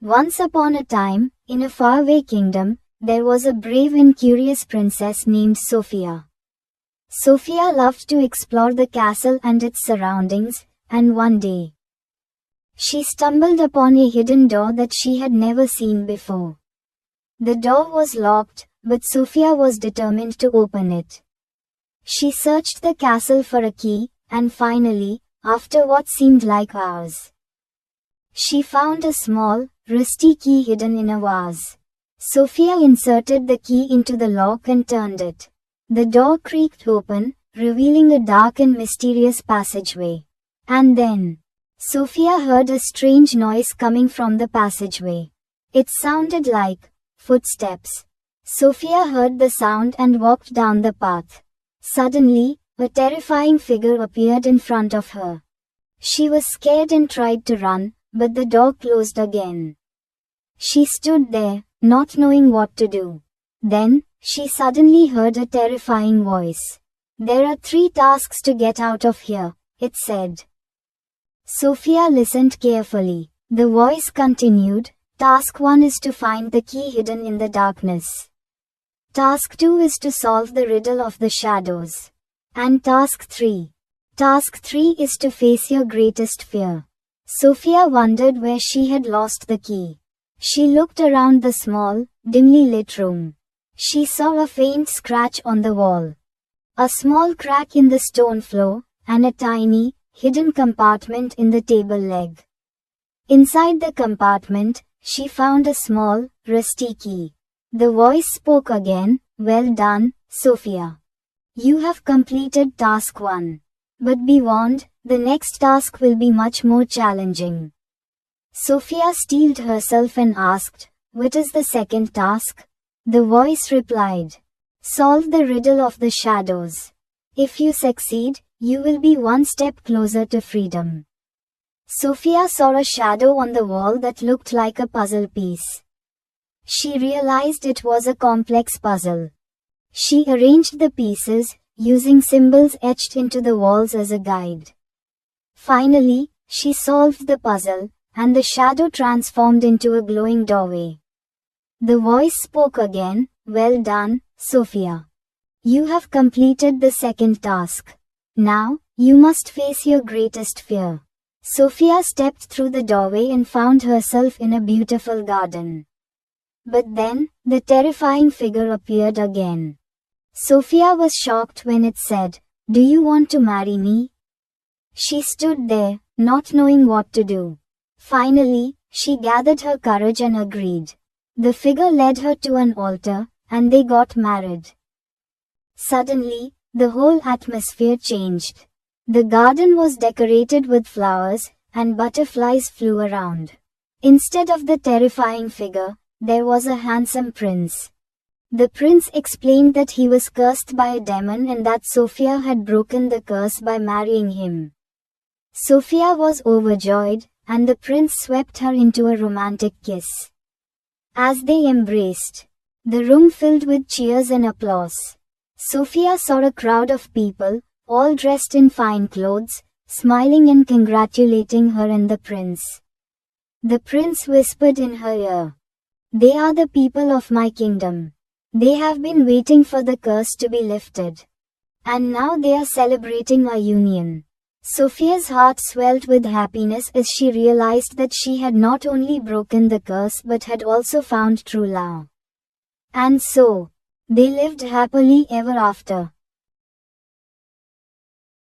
Once upon a time, in a faraway kingdom, there was a brave and curious princess named Sophia. Sophia loved to explore the castle and its surroundings, and one day, she stumbled upon a hidden door that she had never seen before. The door was locked, but Sophia was determined to open it. She searched the castle for a key, and finally, after what seemed like hours, she found a small, rusty key hidden in a vase. Sophia inserted the key into the lock and turned it. The door creaked open, revealing a dark and mysterious passageway. And then, Sophia heard a strange noise coming from the passageway. It sounded like footsteps. Sophia heard the sound and walked down the path. Suddenly, a terrifying figure appeared in front of her. She was scared and tried to run, but the door closed again. She stood there, not knowing what to do. Then, she suddenly heard a terrifying voice. "There are 3 tasks to get out of here," it said. Sophia listened carefully. The voice continued, "Task 1 is to find the key hidden in the darkness. Task 2 is to solve the riddle of the shadows. And Task 3 is to face your greatest fear." Sophia wondered where she had lost the key. She looked around the small, dimly lit room. She saw a faint scratch on the wall, a small crack in the stone floor, and a tiny, hidden compartment in the table leg. Inside the compartment, she found a small, rusty key. The voice spoke again, "Well done, Sophia. You have completed task 1. But be warned, the next task will be much more challenging." Sophia steeled herself and asked, "What is the second task?" The voice replied, "Solve the riddle of the shadows. If you succeed, you will be one step closer to freedom." Sophia saw a shadow on the wall that looked like a puzzle piece. She realized it was a complex puzzle. She arranged the pieces, using symbols etched into the walls as a guide. Finally, she solved the puzzle, and the shadow transformed into a glowing doorway. The voice spoke again, "Well done, Sophia. You have completed the second task. Now, you must face your greatest fear." Sophia stepped through the doorway and found herself in a beautiful garden. But then, the terrifying figure appeared again. Sophia was shocked when it said, "Do you want to marry me?" She stood there, not knowing what to do. Finally, she gathered her courage and agreed. The figure led her to an altar, and they got married. Suddenly, the whole atmosphere changed. The garden was decorated with flowers, and butterflies flew around. Instead of the terrifying figure, there was a handsome prince. The prince explained that he was cursed by a demon and that Sophia had broken the curse by marrying him. Sophia was overjoyed, and the prince swept her into a romantic kiss. As they embraced, the room filled with cheers and applause. Sophia saw a crowd of people, all dressed in fine clothes, smiling and congratulating her and the prince. The prince whispered in her ear, "They are the people of my kingdom. They have been waiting for the curse to be lifted. And now they are celebrating our union." Sophia's heart swelled with happiness as she realized that she had not only broken the curse but had also found true love. And so, they lived happily ever after.